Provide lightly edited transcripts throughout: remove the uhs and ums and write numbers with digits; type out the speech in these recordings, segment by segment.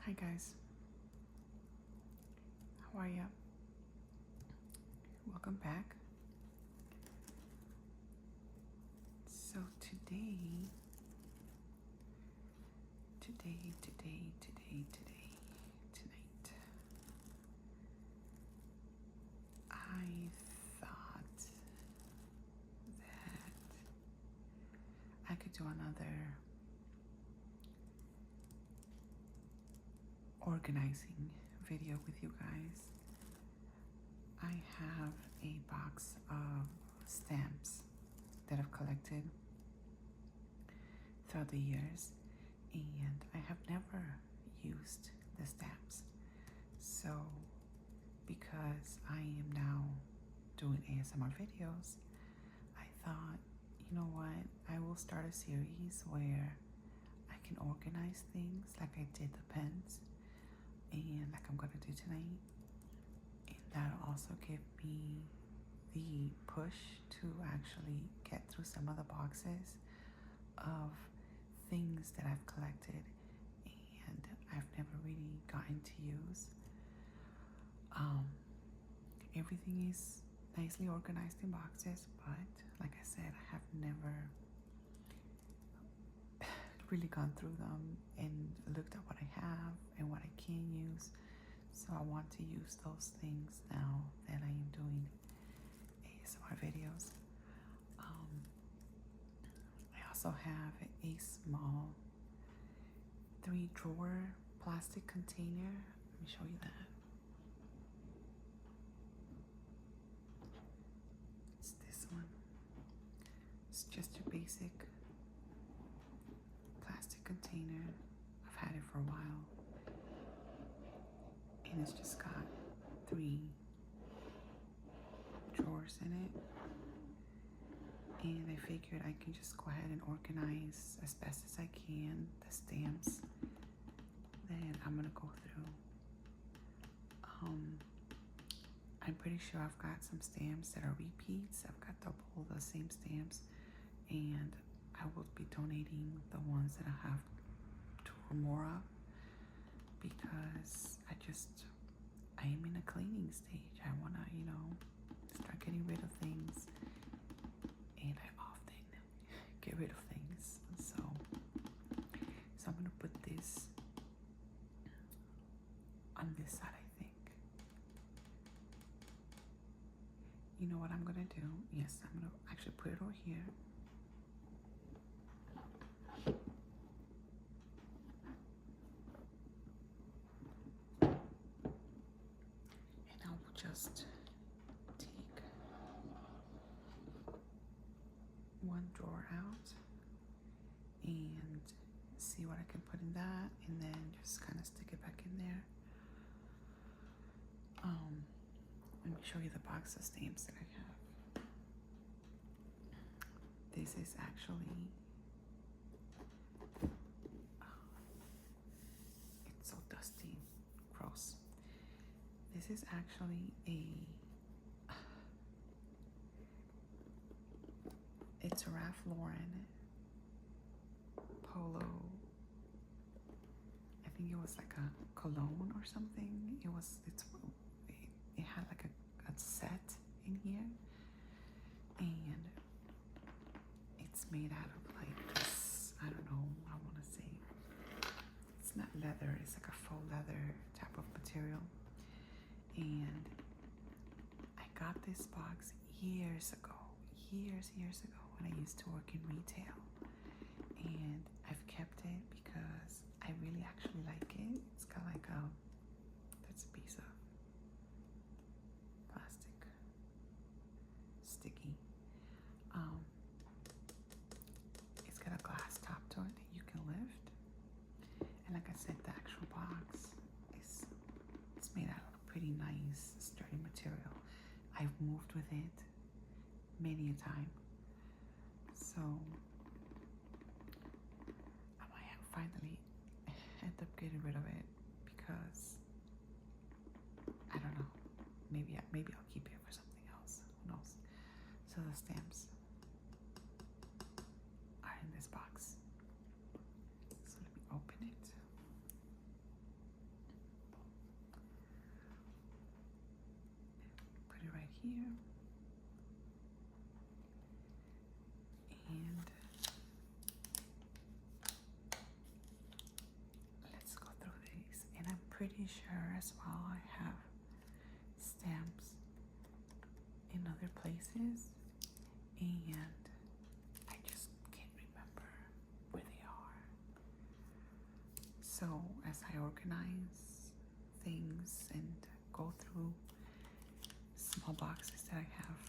Hi guys, how are you? Welcome back. So tonight, I thought that I could do another organizing video with you guys. I have a box of stamps that I've collected throughout the years, and I have never used the stamps. So because I am now doing ASMR videos, I thought, you know what, I will start a series where I can organize things like I did the pens and like I'm gonna do tonight. And that'll also give me the push to actually get through some of the boxes of things that I've collected and I've never really gotten to use. Everything is nicely organized in boxes, but like I said, I have never really gone through them and looked at what I have and what I can use. So I want to use those things now that I am doing ASMR videos. I also have a small 3-drawer plastic container. Let me show you that. It's this one. It's just your basic plastic container. I've had it for a while. And it's just got 3 drawers in it. And I figured I can just go ahead and organize as best as I can the stamps that I'm gonna go through. I'm pretty sure I've got some stamps that are repeats. I've got double the same stamps, and I will be donating the ones that I have 2 or more of because I am in a cleaning stage. I wanna, start getting rid of things, and I often get rid of things. So I'm gonna put this on this side, I think. You know what I'm gonna do? Yes, I'm gonna actually put it over here. And I will just take 1 drawer out and see what I can put in that, and then just kind of stick it back in there. Let me show you the box of stamps that I have. This is actually, it's so dusty, gross. This is actually it's a Ralph Lauren polo. I think it was like a cologne or something. It had like a set in here, and it's made out of like this, I don't know, I want to say it's not leather, it's like a faux leather type of material. And I got this box years ago when I used to work in retail, and I've kept it because I really actually like it. It's got like that's a piece of plastic sticky. It's got a glass top to it that you can lift, and like I said, the actual box it's made out of pretty nice sturdy material. I've moved with it many a time, so I might finally end up getting rid of it because I don't know. Maybe I'll keep it for something else. Who knows? So the stamps are in this box. So let me open it. here. And let's go through these. And I'm pretty sure as well I have stamps in other places, and I just can't remember where they are. So as I organize things and go through small boxes that I have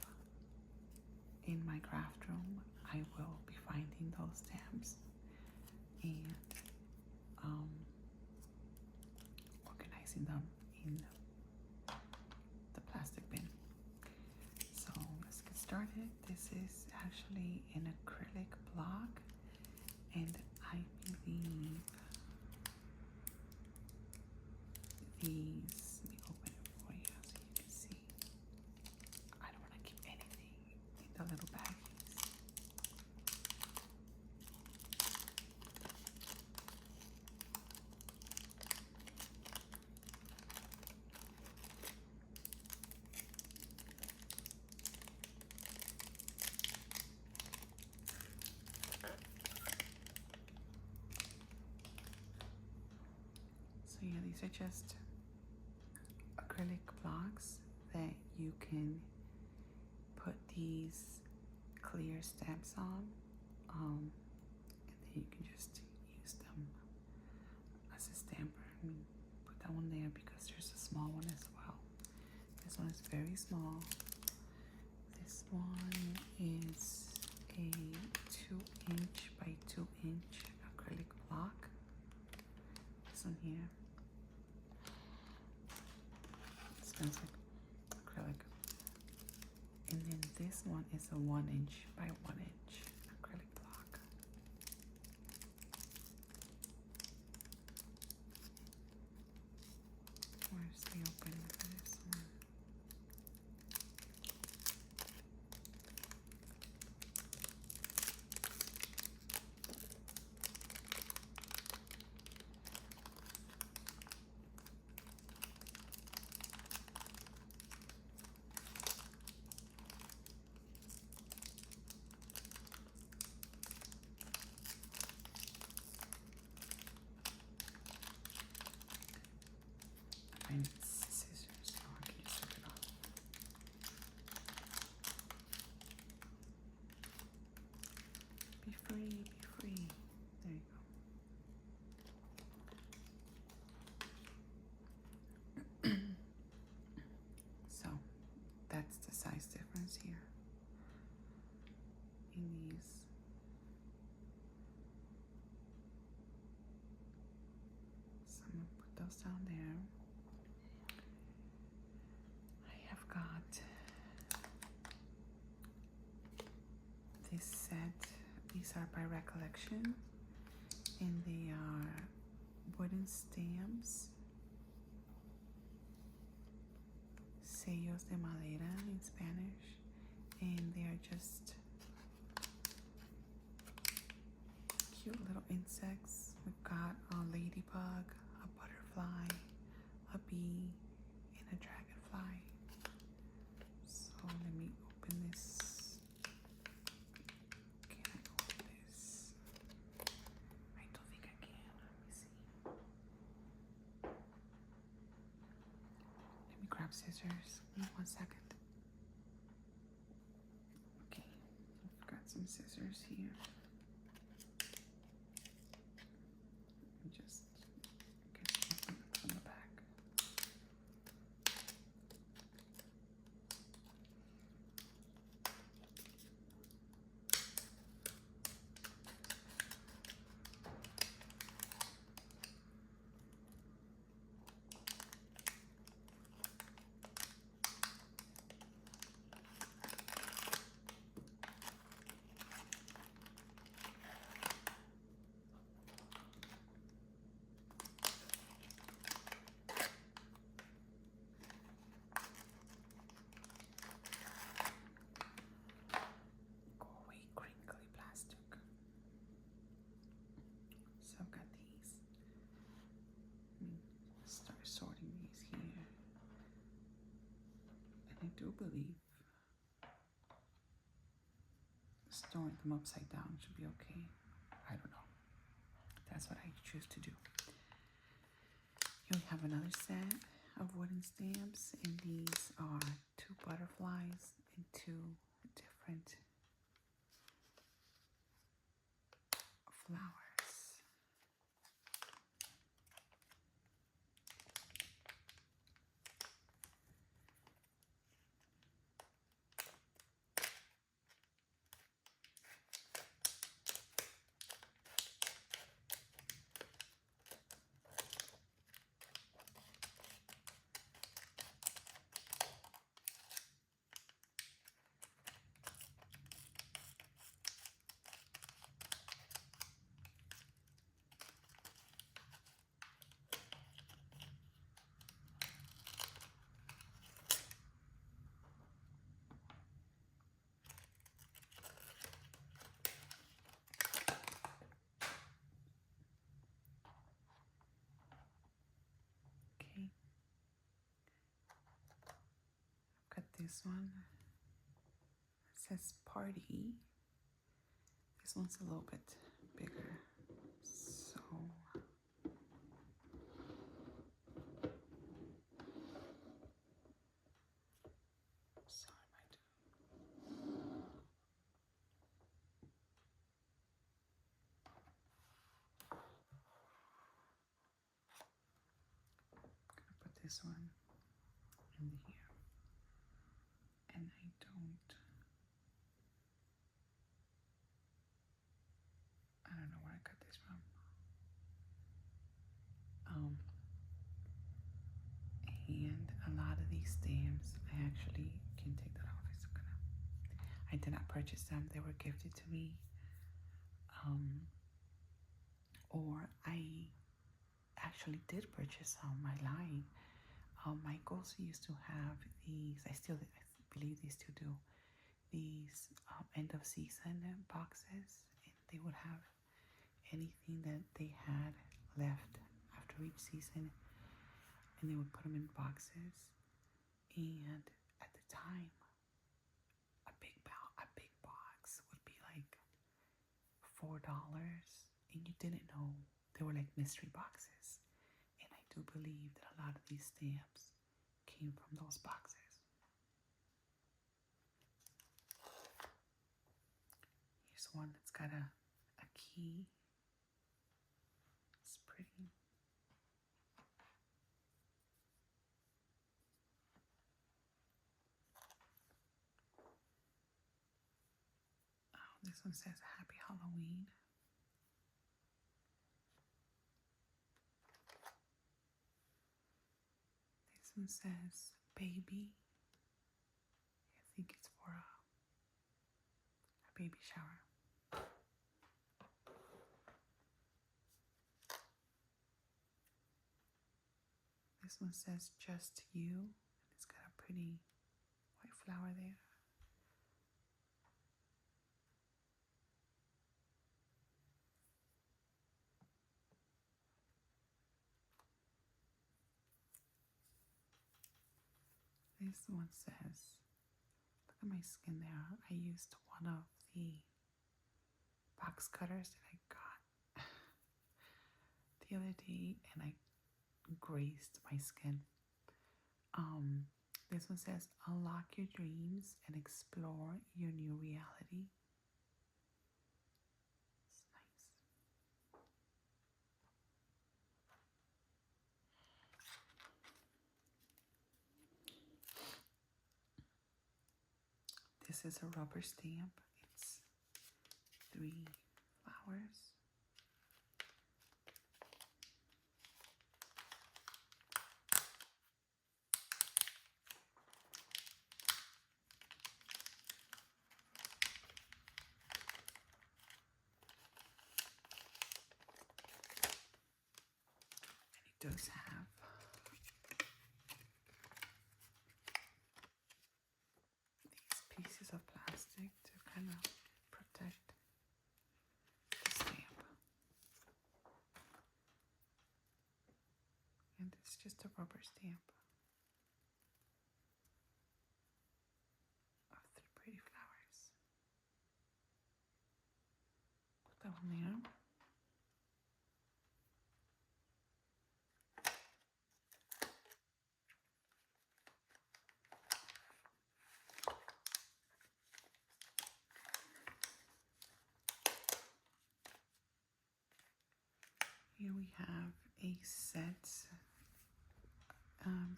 in my craft room, I will be finding those stamps and organizing them in the plastic bin. So let's get started. This is actually an acrylic block, and I believe these, let me open it for you so you can see. I don't want to keep anything in the little baggies. So yeah, these are just acrylic blocks that you can put these clear stamps on, and then you can just use them as a stamper. I mean, put that one there because there's a small one as well. This one is very small. This one is a 2-inch by 2-inch acrylic block. This one here. Smells like acrylic. And then this one is a 1-inch by 1-inch acrylic block. Where's the opening for this one? I need scissors so I can strip it off. Be free, be free. There you go. So that's the size difference here in these. So I'm gonna put those down there. I have got this set. These are by Recollection, and they are wooden stamps, sellos de madera in Spanish, and they are just cute little insects. We've got a ladybug, a butterfly, a bee, and a dragonfly. So let me open this. Can I open this? I don't think I can. Let me see. Let me grab scissors. Give me 1 second. Okay, I've got some scissors here. Just open it from the back. I do believe storing them upside down should be okay. I don't know. That's what I choose to do. Here we have another set of wooden stamps, and these are 2 butterflies and 2 different flowers. Okay, I've got this one. It says party. This one's a little bit bigger. So sorry, my dude. I'm gonna put this one in here. And I don't know where I got this from. And a lot of these stamps, I actually can take that off. I did not purchase them. They were gifted to me. Or I actually did purchase some. I lied. Michaels used to have these. I believe they still do. These end of season boxes. And they would have anything that they had left after each season, and they would put them in boxes. And at the time, a big box would be like $4, and you didn't know they were like mystery boxes. And I do believe that a lot of these stamps came from those boxes. Here's one that's got a key. It's pretty. Oh, this one says Happy Halloween. This one says baby. I think it's for a baby shower. This one says just you, and it's got a pretty white flower there. This one says, look at my skin there. I used one of the box cutters that I got the other day, and I grazed my skin. This one says, unlock your dreams and explore your new reality. It's nice. This is a rubber stamp. It's 3 flowers. And it does have these pieces of plastic to kind of protect the stamp. And it's just a rubber stamp of 3 pretty flowers. that one there. Here we have a set.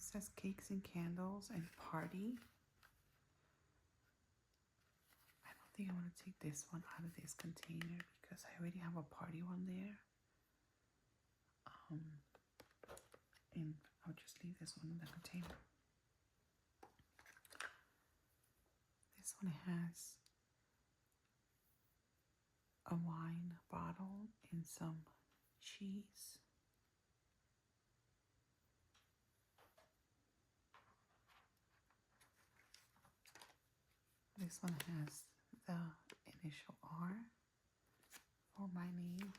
Says cakes and candles and party. I don't think I want to take this one out of this container because I already have a party one there. And I'll just leave this one in the container. This one has a wine bottle and some cheese. This one has the initial R for my name.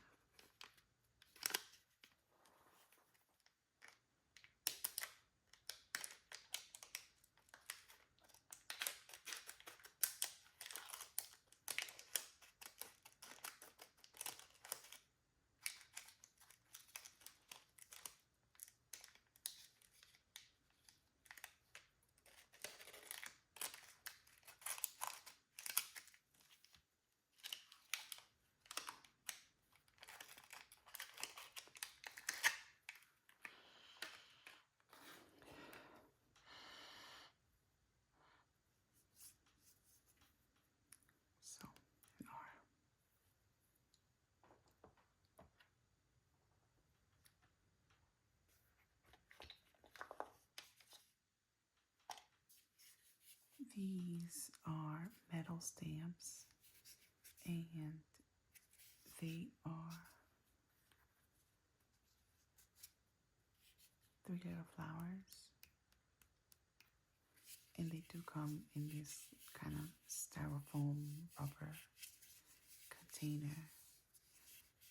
So, an R. These are metal stamps, and they are 3 little flowers, and they do come in this kind of styrofoam rubber container,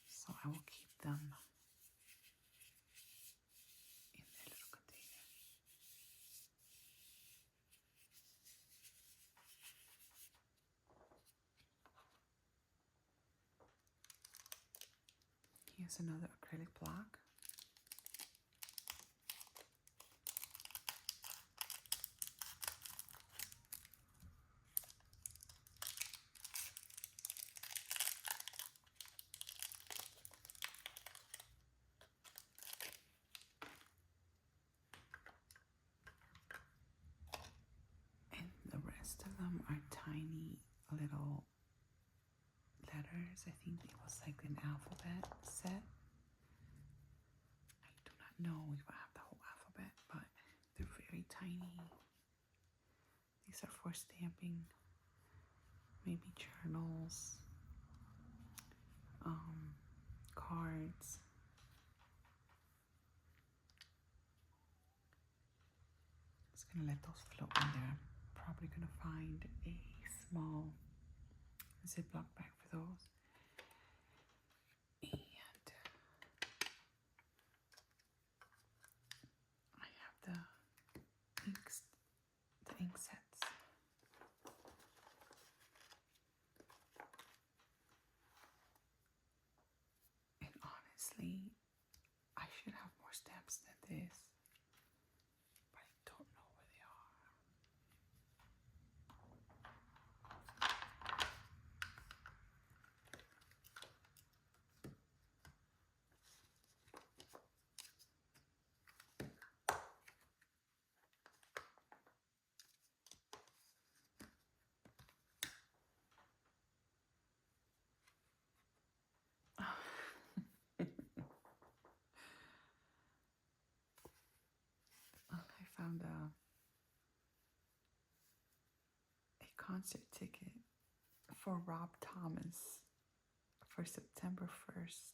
so I will keep them in their little container. Here's another acrylic block. And the rest of them are tiny little letters. I think it was like an alphabet set. I do not know if I have the whole alphabet, but they're very tiny. These are for stamping, maybe journals, cards. Just gonna let those float in there. I'm probably gonna find a small Ziploc bag for those. And I have the ink sets. And honestly, I should have more stamps than this, but I don't know where they are. I found a concert ticket for Rob Thomas for September 1st,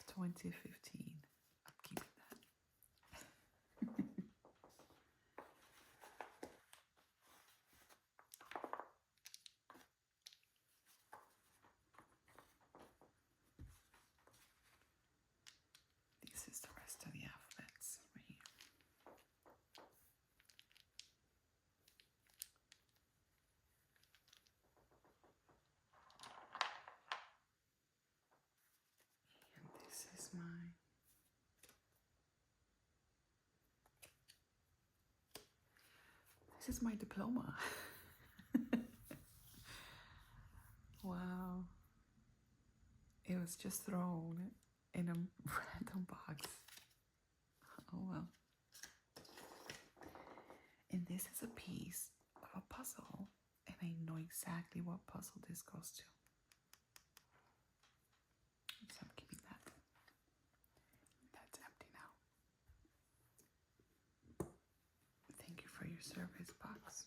2015. I'm keeping that. This is the rest of the alphabets right here. is my diploma. Wow. It was just thrown in a random box. Oh well. And this is a piece of a puzzle, and I know exactly what puzzle this goes to. So I'm keeping that. That's empty now. Thank you for your service, box.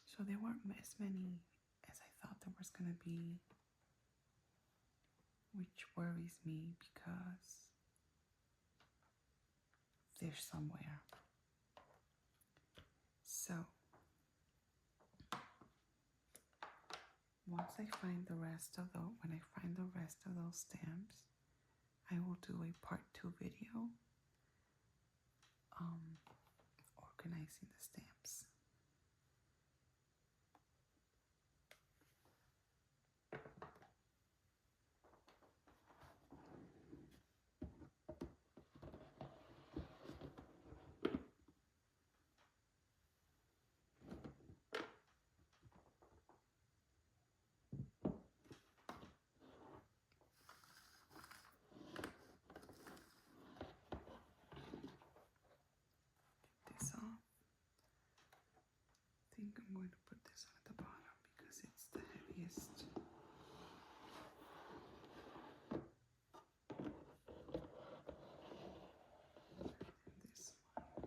So there weren't as many as I thought there was gonna be, which worries me because they're somewhere. So once I find the rest of those, when I find the rest of those stamps, I will do a part 2 video organizing the stamps. This off. I think I'm going to put this on at the bottom because it's the heaviest. This one.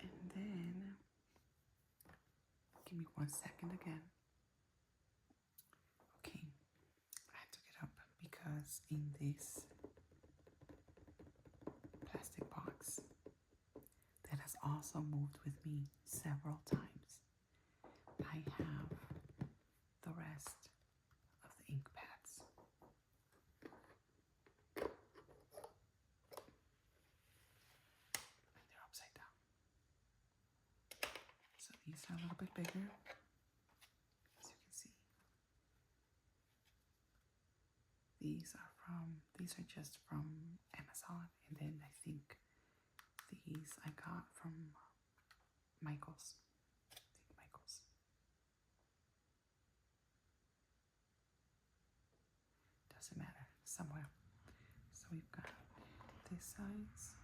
And then, give me 1 second again. Okay, I had to get up because in this plastic box that has also moved with me several times, I have the rest of the ink pads. And they're upside down. So these are a little bit bigger, as you can see. These are just from Amazon, and then I think these I got from Michael's. I think Michael's. Doesn't matter, somewhere. So we've got this size.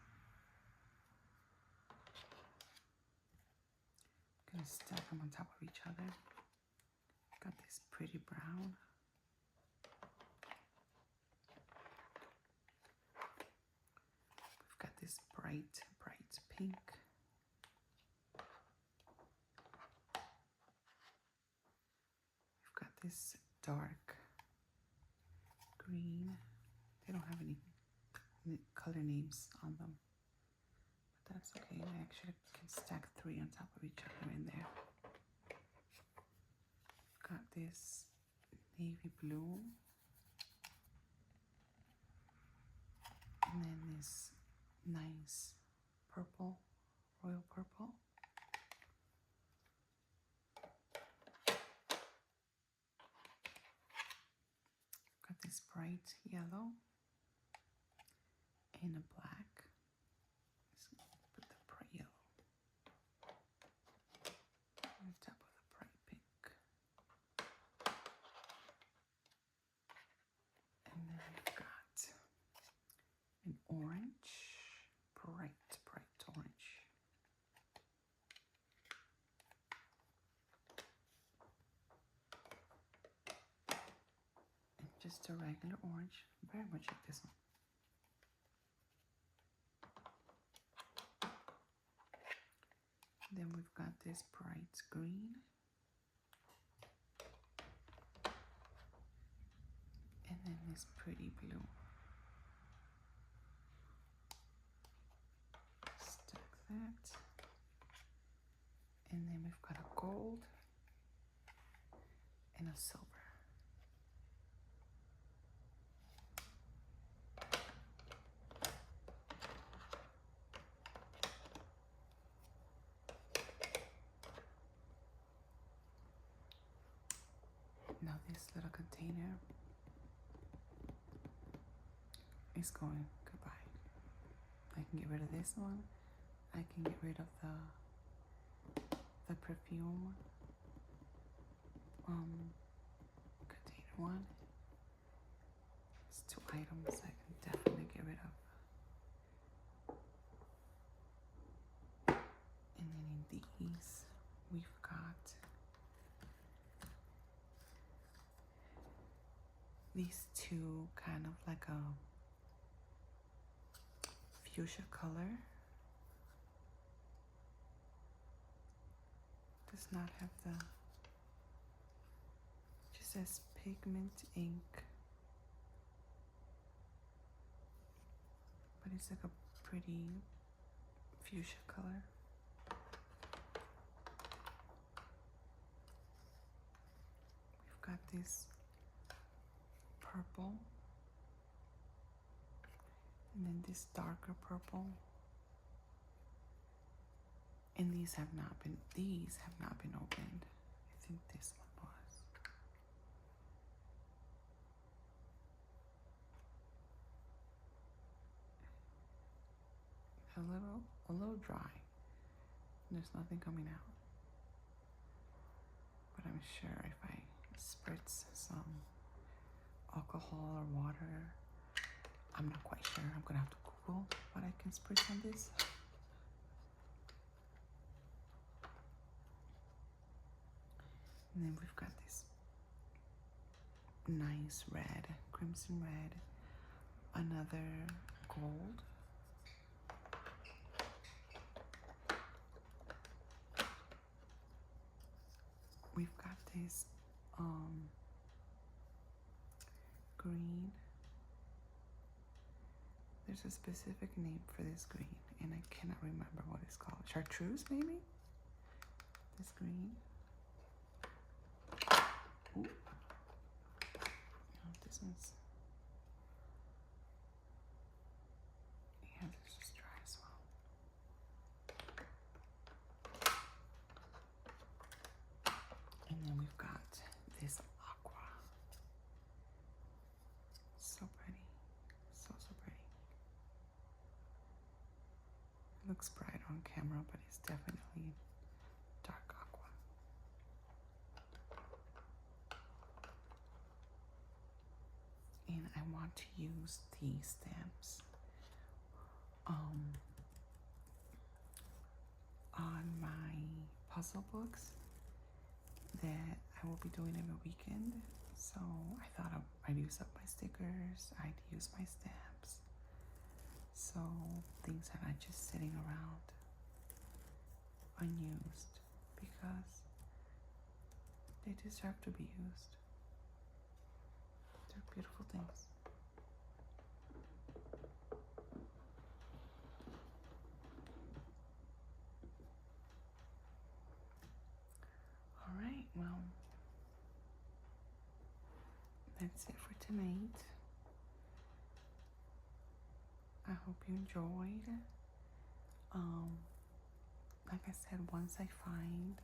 I'm gonna stack them on top of each other. Got this pretty brown. We've got this bright, bright pink. We've got this dark green. They don't have any color names on them, but that's okay. I actually can stack 3 on top of each other in there. Got this navy blue, and then this nice purple, royal purple. Got this bright yellow and a black. Let's put the bright yellow on top of the bright pink. And then we've got an orange, bright, bright orange. And just a regular orange, very much like this one. Then we've got this bright green. And then this pretty blue. Stack that. And then we've got a gold and a silver. this little container is going goodbye. I can get rid of this one. I can get rid of the perfume container one. It's 2 items I can definitely get rid of. And then in these, we've got these 2 kind of like a fuchsia color. Does not have the, just says pigment ink, but it's like a pretty fuchsia color. We've got this purple, and then this darker purple. And these have not been opened. I think this one was. A little dry. There's nothing coming out. But I'm sure if I spritz some alcohol or water, I'm not quite sure. I'm gonna have to Google what I can spritz on this. And then we've got this nice red, crimson red, another gold. We've got this green. There's a specific name for this green, and I cannot remember what it's called. Chartreuse, maybe? This green. Ooh. Oh, this one's, yeah, this is dry as well. And then we've got this aqua. So pretty. So pretty. It looks bright on camera, but it's definitely dark aqua. And I want to use these stamps on my puzzle books that I will be doing every weekend. So I thought I'd use up my stickers, I'd use my stamps. So things that are just sitting around unused, because they deserve to be used. They're beautiful things. All right, well, that's it for tonight. I hope you enjoyed. Like I said, once I find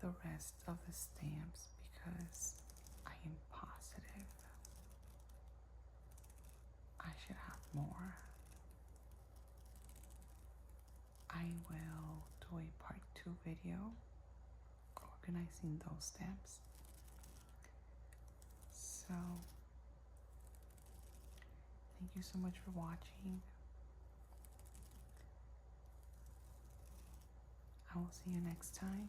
the rest of the stamps, because I am positive I should have more, I will do a part 2 video organizing those stamps. So thank you so much for watching. I will see you next time.